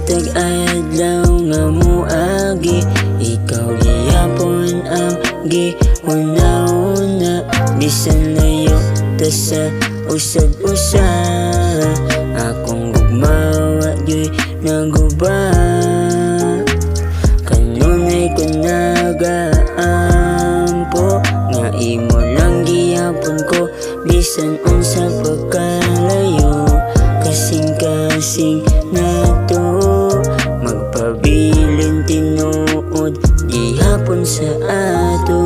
matag adlaw nga muagi, ikaw gihapon ang gihuna-una. Bisan layo ta sa usad-usa, akong gugmawa gyud naguba. Kanunay ko nagaampo nga imo lang gihapon ko, bisan unsa pagkalayo. Kasing-kasing nato magpabilin tinuod gihapon sa ato.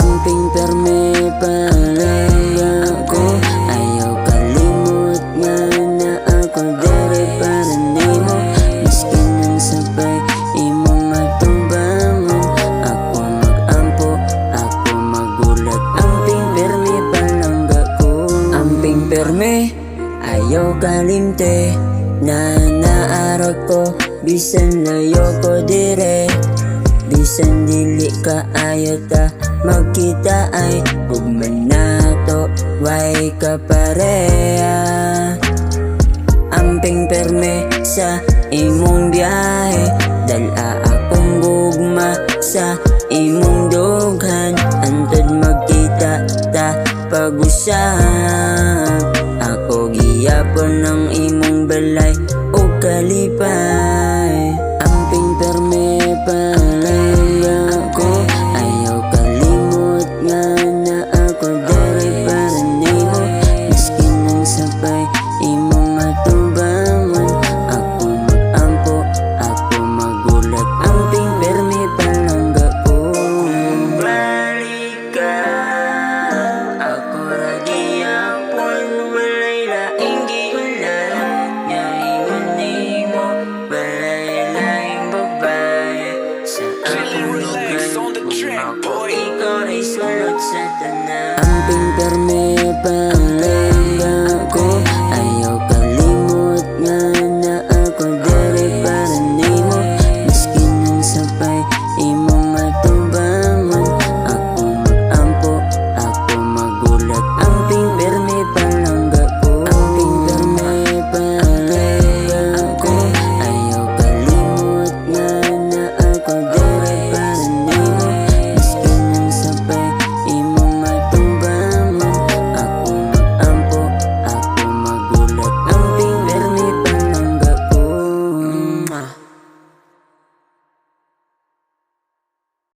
Amping perme palaya ko, ayaw kalimot nga na ako dere para nimo. Maski nang sabay imo matubangon, ako magampo, ako magulat. Amping perme palangga ko, amping perme ayaw kalimte na naarag ko, bisan layo ko dire. Bisan dili ka ayaw ta magkita ay ugman nato way ka pareha. Amping perme sa imong biyahe, dala akong gugma sa imong dughan. Antod magkita ta pag-usap, ako giyapon ng imong balay o kalipan.